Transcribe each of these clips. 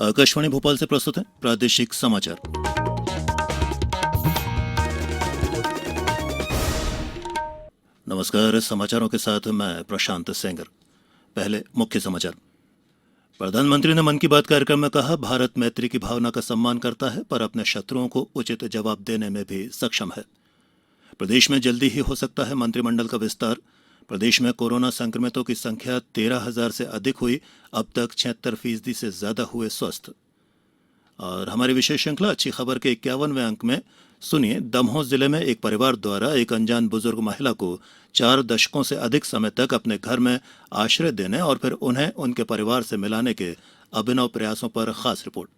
आकाशवाणी भोपाल से प्रस्तुत है प्रादेशिक समाचार। नमस्कार, समाचारों के साथ मैं प्रशांत सेंगर। पहले मुख्य समाचार। प्रधानमंत्री ने मन की बात कार्यक्रम में कहा, भारत मैत्री की भावना का सम्मान करता है पर अपने शत्रुओं को उचित जवाब देने में भी सक्षम है। प्रदेश में जल्दी ही हो सकता है मंत्रिमंडल का विस्तार। प्रदेश में कोरोना संक्रमितों की संख्या 13,000 से अधिक हुई। अब तक 76% से ज्यादा हुए स्वस्थ। और हमारी विशेष श्रृंखला अच्छी खबर के 51वें अंक में सुनिए, दमोह जिले में एक परिवार द्वारा एक अनजान बुजुर्ग महिला को 4 दशकों से अधिक समय तक अपने घर में आश्रय देने और फिर उन्हें उनके परिवार से मिलाने के अभिनव प्रयासों पर खास रिपोर्ट।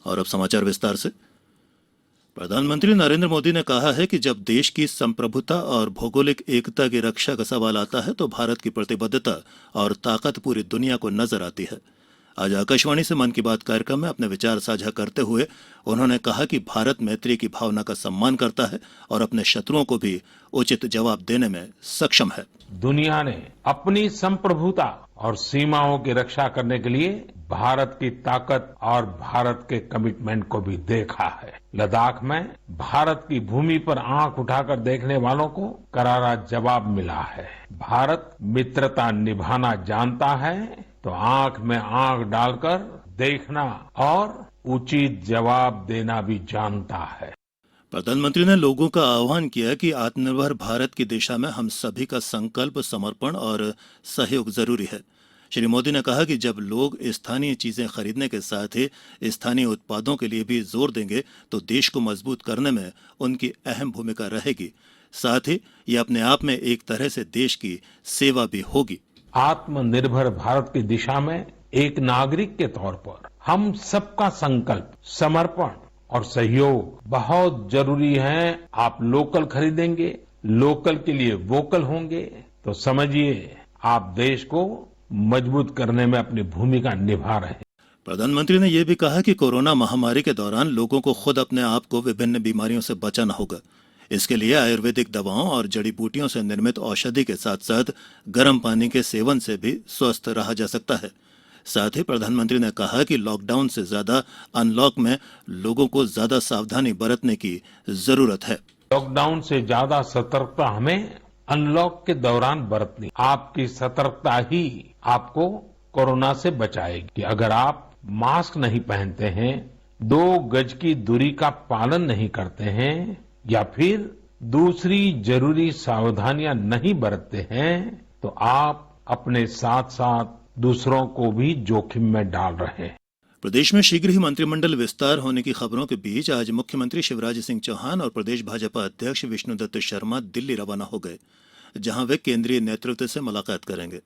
और अब समाचार विस्तार से। प्रधानमंत्री नरेंद्र मोदी ने कहा है कि जब देश की संप्रभुता और भौगोलिक एकता की रक्षा का सवाल आता है तो भारत की प्रतिबद्धता और ताकत पूरी दुनिया को नजर आती है। आज आकाशवाणी से मन की बात कार्यक्रम में अपने विचार साझा करते हुए उन्होंने कहा कि भारत मैत्री की भावना का सम्मान करता है और अपने शत्रुओं को भी उचित जवाब देने में सक्षम है। दुनिया ने अपनी संप्रभुता और सीमाओं की रक्षा करने के लिए भारत की ताकत और भारत के कमिटमेंट को भी देखा है। लद्दाख में भारत की भूमि पर आंख उठाकर देखने वालों को करारा जवाब मिला है। भारत मित्रता निभाना जानता है तो आंख में आंख डालकर देखना और उचित जवाब देना भी जानता है। प्रधानमंत्री ने लोगों का आह्वान किया कि आत्मनिर्भर भारत की दिशा में हम सभी का संकल्प, समर्पण और सहयोग जरूरी है। श्री मोदी ने कहा कि जब लोग स्थानीय चीजें खरीदने के साथ ही स्थानीय उत्पादों के लिए भी जोर देंगे तो देश को मजबूत करने में उनकी अहम भूमिका रहेगी। साथ ही ये अपने आप में एक तरह से देश की सेवा भी होगी। आत्मनिर्भर भारत की दिशा में एक नागरिक के तौर पर हम सबका संकल्प, समर्पण और सहयोग बहुत जरूरी है। आप लोकल खरीदेंगे, लोकल के लिए वोकल होंगे तो समझिए आप देश को मजबूत करने में अपनी भूमिका निभा रहे हैं। प्रधानमंत्री ने यह भी कहा कि कोरोना महामारी के दौरान लोगों को खुद अपने आप को विभिन्न बीमारियों से बचाना होगा। इसके लिए आयुर्वेदिक दवाओं और जड़ी बूटियों से निर्मित औषधि के साथ साथ गर्म पानी के सेवन से भी स्वस्थ रहा जा सकता है। साथ ही प्रधानमंत्री ने कहा कि लॉकडाउन से ज्यादा अनलॉक में लोगों को ज्यादा सावधानी बरतने की जरूरत है। लॉकडाउन से ज्यादा सतर्कता हमें अनलॉक के दौरान बरतनी। आपकी सतर्कता ही आपको कोरोना से बचाएगी। अगर आप मास्क नहीं पहनते हैं, 2 गज की दूरी का पालन नहीं करते हैं या फिर दूसरी जरूरी सावधानियां नहीं बरतते हैं तो आप अपने साथ साथ दूसरों को भी जोखिम में डाल रहे हैं। प्रदेश में शीघ्र ही मंत्रिमंडल विस्तार होने की खबरों के बीच आज मुख्यमंत्री शिवराज सिंह चौहान और प्रदेश भाजपा अध्यक्ष विष्णुदत्त शर्मा दिल्ली रवाना हो गए, जहां वे केंद्रीय नेतृत्व से मुलाकात करेंगे।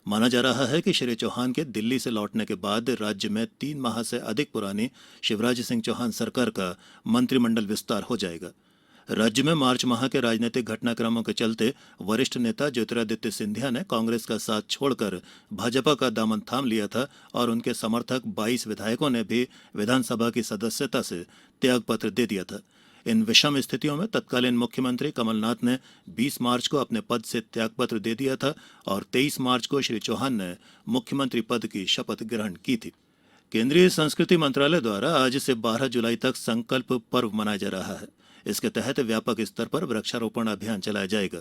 माना जा रहा है कि श्री चौहान के दिल्ली से लौटने के बाद राज्य में 3 माह से अधिक पुरानी शिवराज सिंह चौहान सरकार का मंत्रिमंडल विस्तार हो जाएगा। राज्य में मार्च माह के राजनीतिक घटनाक्रमों के चलते वरिष्ठ नेता ज्योतिरादित्य सिंधिया ने कांग्रेस का साथ छोड़कर भाजपा का दामन थाम लिया था और उनके समर्थक 22 विधायकों ने भी विधानसभा की सदस्यता से त्यागपत्र दे दिया था। इन विषम स्थितियों में तत्कालीन मुख्यमंत्री कमलनाथ ने 20 मार्च को अपने पद से त्यागपत्र दे दिया था और 23 मार्च को श्री चौहान ने मुख्यमंत्री पद की शपथ ग्रहण की थी। केंद्रीय संस्कृति मंत्रालय द्वारा आज से 12 जुलाई तक संकल्प पर्व मनाया जा रहा है। इसके तहत व्यापक स्तर पर वृक्षारोपण अभियान चलाया जाएगा।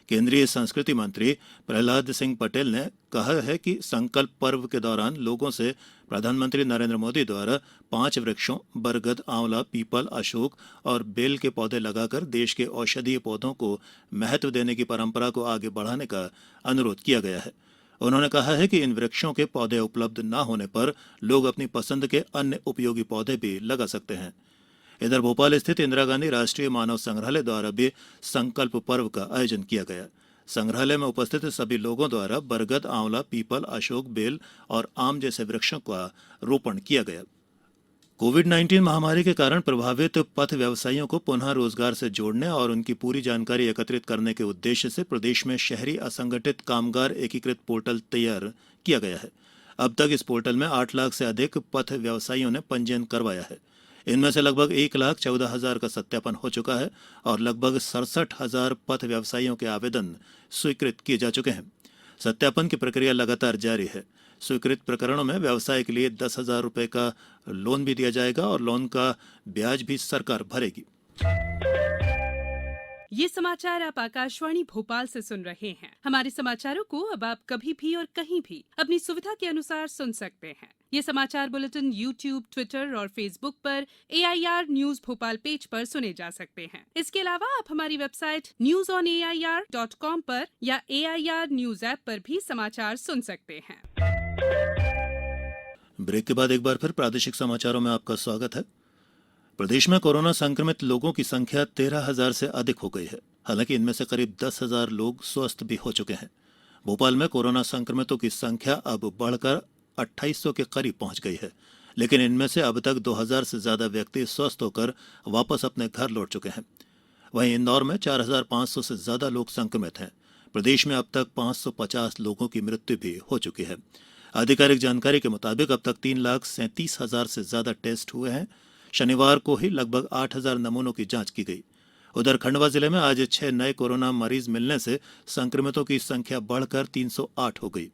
केंद्रीय संस्कृति मंत्री प्रहलाद सिंह पटेल ने कहा है कि संकल्प पर्व के दौरान लोगों से प्रधानमंत्री नरेंद्र मोदी द्वारा 5 वृक्षों बरगद, आंवला, पीपल, अशोक और बेल के पौधे लगाकर देश के औषधीय पौधों को महत्व देने की परंपरा को आगे बढ़ाने का अनुरोध किया गया है। उन्होंने कहा है कि इन वृक्षों के पौधे उपलब्ध न होने पर लोग अपनी पसंद के अन्य उपयोगी पौधे भी लगा सकते हैं। इधर भोपाल स्थित इंदिरा गांधी राष्ट्रीय मानव संग्रहालय द्वारा भी संकल्प पर्व का आयोजन किया गया। संग्रहालय में उपस्थित सभी लोगों द्वारा बरगद, आंवला, पीपल, अशोक, बेल और आम जैसे वृक्षों का रोपण किया गया। कोविड-19 महामारी के कारण प्रभावित पथ व्यवसायियों को पुनः रोजगार से जोड़ने और उनकी पूरी जानकारी एकत्रित करने के उद्देश्य से प्रदेश में शहरी असंगठित कामगार एकीकृत पोर्टल तैयार किया गया है। अब तक इस पोर्टल में 8 लाख से अधिक पथ व्यवसायियों ने पंजीयन करवाया है। इनमें से लगभग 1,14,000 का सत्यापन हो चुका है और लगभग 67,000 पथ व्यवसायियों के आवेदन स्वीकृत किए जा चुके हैं। सत्यापन की प्रक्रिया लगातार जारी है। स्वीकृत प्रकरणों में व्यवसाय के लिए 10,000 रुपए का लोन भी दिया जाएगा और लोन का ब्याज भी सरकार भरेगी। ये समाचार आप आकाशवाणी भोपाल से सुन रहे हैं। हमारे समाचारों को अब आप कभी भी और कहीं भी अपनी सुविधा के अनुसार सुन सकते हैं। ये समाचार बुलेटिन YouTube, ट्विटर और फेसबुक पर AIR न्यूज भोपाल पेज पर सुने जा सकते हैं। इसके अलावा आप हमारी वेबसाइट newsonair.com पर या AIR न्यूज ऐप पर भी समाचार सुन सकते हैं। ब्रेक के बाद एक बार फिर प्रादेशिक समाचारों में आपका स्वागत है। प्रदेश में कोरोना संक्रमित लोगों की संख्या 13,000 से अधिक हो गई है। हालांकि इनमें से करीब 10,000 लोग स्वस्थ भी हो चुके हैं। भोपाल में कोरोना संक्रमितों की संख्या अब बढ़कर 2800 के करीब पहुंच गई है, लेकिन इनमें से अब तक 2000 से ज्यादा व्यक्ति स्वस्थ होकर वापस अपने घर लौट चुके हैं। वहीं इंदौर में 4500 से ज्यादा लोग संक्रमित हैं। प्रदेश में अब तक 550 लोगों की मृत्यु भी हो चुकी है। आधिकारिक जानकारी के मुताबिक अब तक 3,37,000 से ज्यादा टेस्ट हुए हैं। शनिवार को ही लगभग 8,000 नमूनों की जांच की गई। उधर खंडवा जिले में आज 6 नए कोरोना मरीज मिलने से संक्रमितों की संख्या बढ़कर 308 हो गई।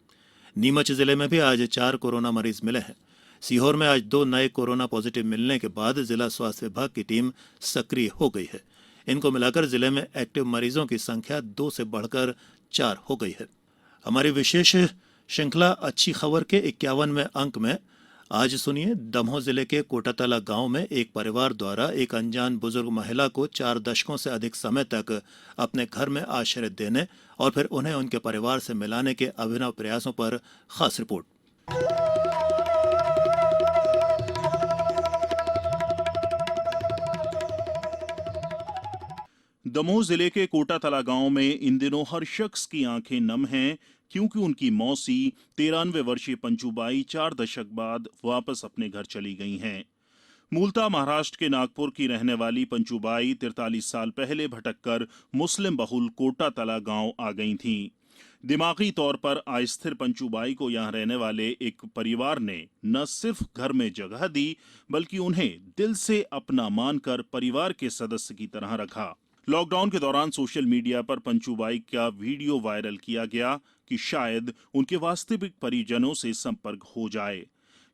नीमच जिले में भी आज 4 कोरोना मरीज मिले हैं। सीहोर में आज 2 नए कोरोना पॉजिटिव मिलने के बाद जिला स्वास्थ्य विभाग की टीम सक्रिय हो गई है। इनको मिलाकर जिले में एक्टिव मरीजों की संख्या 2 से बढ़कर 4 हो गई है। हमारी विशेष श्रृंखला अच्छी खबर के 51वें अंक में आज सुनिए, दमोह जिले के कोटातला गांव में एक परिवार द्वारा एक अनजान बुजुर्ग महिला को 4 दशकों से अधिक समय तक अपने घर में आश्रय देने और फिर उन्हें उनके परिवार से मिलाने के अभिनव प्रयासों पर खास रिपोर्ट। दमोह जिले के कोटातला गांव में इन दिनों हर शख्स की आंखें नम हैं, क्योंकि उनकी मौसी 93 वर्षीय पंचूबाई 4 दशक बाद वापस अपने घर चली गई हैं। मूलतः महाराष्ट्र के नागपुर की रहने वाली पंचूबाई 43 साल पहले भटककर मुस्लिम बहुल कोटातला गांव आ गई थीं। दिमागी तौर पर अस्थिर पंचूबाई को यहां रहने वाले एक परिवार ने न सिर्फ घर में जगह दी, बल्कि उन्हें दिल से अपना मानकर परिवार के सदस्य की तरह रखा। लॉकडाउन के दौरान सोशल मीडिया पर पंचूबाई का वीडियो वायरल किया गया कि शायद उनके वास्तविक परिजनों से संपर्क हो जाए।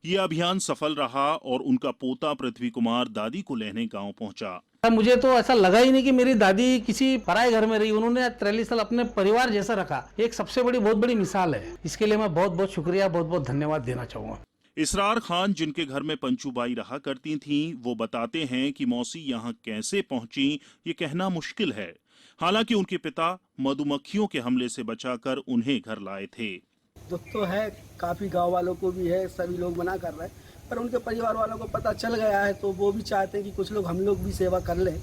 ये अभियान सफल रहा और उनका पोता पृथ्वी कुमार दादी को लेने गांव पहुंचा। मुझे तो ऐसा लगा ही नहीं कि मेरी दादी किसी पराये घर में रही। उन्होंने 43 साल अपने परिवार जैसा रखा। एक सबसे बहुत बड़ी मिसाल है। इसके लिए मैं बहुत शुक्रिया, बहुत धन्यवाद देना चाहूंगा। इसरार खान, जिनके घर में पंचूबाई रहा करती थीं, वो बताते हैं कि मौसी यहाँ कैसे पहुंची ये कहना मुश्किल है। हालांकि उनके पिता मधुमक्खियों के हमले से बचाकर उन्हें घर लाए थे। दुख तो है, काफी गांव वालों को भी है, सभी लोग मना कर रहे हैं, पर उनके परिवार वालों को पता चल गया है तो वो भी चाहते हैं कि कुछ लोग हम लोग भी सेवा कर लें।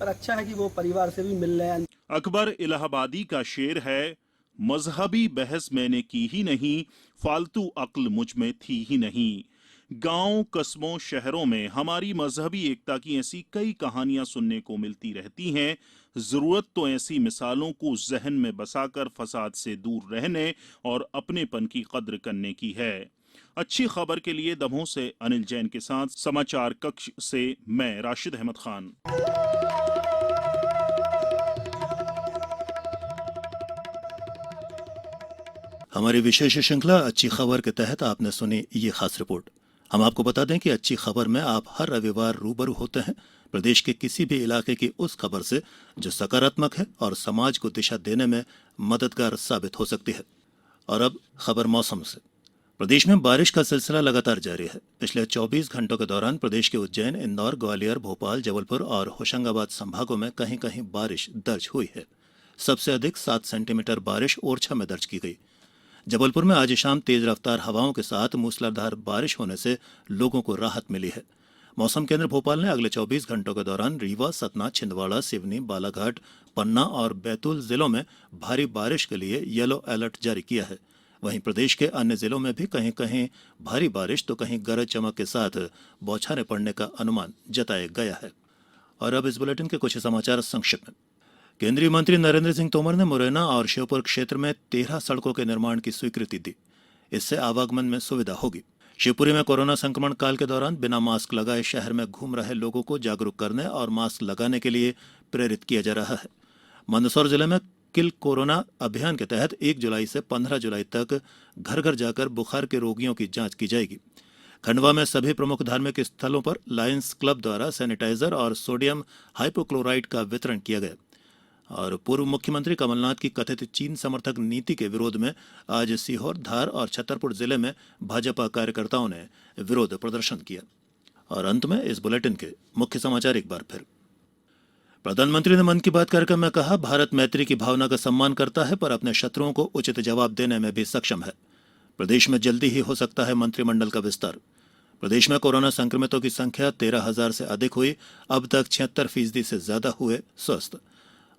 पर अच्छा है कि वो परिवार से भी मिल रहे हैं। अकबर इलाहाबादी का शेर है, मजहबी बहस मैंने की ही नहीं, फालतू अक्ल मुझ में थी ही नहीं। गांव, कस्बों, शहरों में हमारी मजहबी एकता की ऐसी कई कहानियां सुनने को मिलती रहती हैं। जरूरत तो ऐसी मिसालों को जहन में बसाकर फसाद से दूर रहने और अपनेपन की कद्र करने की है। अच्छी खबर के लिए दमोह से अनिल जैन के साथ समाचार कक्ष से मैं राशिद अहमद खान। हमारी विशेष श्रृंखला अच्छी खबर के तहत आपने सुनी ये खास रिपोर्ट। हम आपको बता दें कि अच्छी खबर में आप हर रविवार रूबरू होते हैं प्रदेश के किसी भी इलाके की उस खबर से जो सकारात्मक है और समाज को दिशा देने में मददगार साबित हो सकती है। और अब खबर मौसम से। प्रदेश में बारिश का सिलसिला लगातार जारी है। पिछले 24 घंटों के दौरान प्रदेश के उज्जैन, इंदौर, ग्वालियर, भोपाल, जबलपुर और होशंगाबाद संभागों में कहीं कहीं बारिश दर्ज हुई है। सबसे अधिक 7 सेंटीमीटर बारिश ओरछा में दर्ज की गई। जबलपुर में आज शाम तेज रफ्तार हवाओं के साथ मूसलाधार बारिश होने से लोगों को राहत मिली है। मौसम केंद्र भोपाल ने अगले 24 घंटों के दौरान रीवा, सतना, छिंदवाड़ा, सिवनी, बालाघाट, पन्ना और बैतूल जिलों में भारी बारिश के लिए येलो अलर्ट जारी किया है। वहीं प्रदेश के अन्य जिलों में भी कहीं कहीं भारी बारिश तो कहीं गरज चमक के साथ बौछारें पड़ने का अनुमान जताया गया है। और अब इस बुलेटिन के कुछ समाचार संक्षिप्त में। केंद्रीय मंत्री नरेंद्र सिंह तोमर ने मुरैना और श्योपुर क्षेत्र में 13 सड़कों के निर्माण की स्वीकृति दी। इससे आवागमन में सुविधा होगी। शिवपुरी में कोरोना संक्रमण काल के दौरान बिना मास्क लगाए शहर में घूम रहे लोगों को जागरूक करने और मास्क लगाने के लिए प्रेरित किया जा रहा है। मंदसौर जिले में किल कोरोना अभियान के तहत 1 जुलाई से 15 जुलाई तक घर घर जाकर बुखार के रोगियों की जांच की जाएगी। खंडवा में सभी प्रमुख धार्मिक स्थलों पर लायंस क्लब द्वारा सैनिटाइजर और सोडियम हाइपोक्लोराइड का वितरण किया गया। और पूर्व मुख्यमंत्री कमलनाथ की कथित चीन समर्थक नीति के विरोध में आज सीहोर, धार और छतरपुर जिले में भाजपा कार्यकर्ताओं ने विरोध प्रदर्शन किया। और अंत में इस बुलेटिन के मुख्य समाचार एक बार फिर। प्रधानमंत्री ने मन की बात कार्यक्रम में कहा, भारत मैत्री की भावना का सम्मान करता है पर अपने शत्रुओं को उचित जवाब देने में भी सक्षम है। प्रदेश में जल्दी ही हो सकता है मंत्रिमंडल का विस्तार। प्रदेश में कोरोना संक्रमितों की संख्या 13,000 से अधिक हुई। अब तक 76% से ज्यादा हुए स्वस्थ।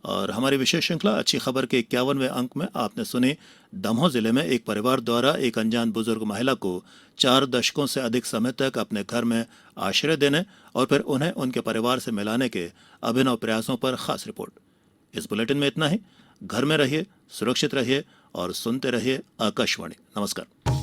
और हमारी विशेष श्रृंखला अच्छी खबर के 51वें अंक में आपने सुनी, दमोह जिले में एक परिवार द्वारा एक अनजान बुजुर्ग महिला को 4 दशकों से अधिक समय तक अपने घर में आश्रय देने और फिर उन्हें उनके परिवार से मिलाने के अभिनव प्रयासों पर खास रिपोर्ट। इस बुलेटिन में इतना ही। घर में रहिए, सुरक्षित रहिए और सुनते रहिए आकाशवाणी। नमस्कार।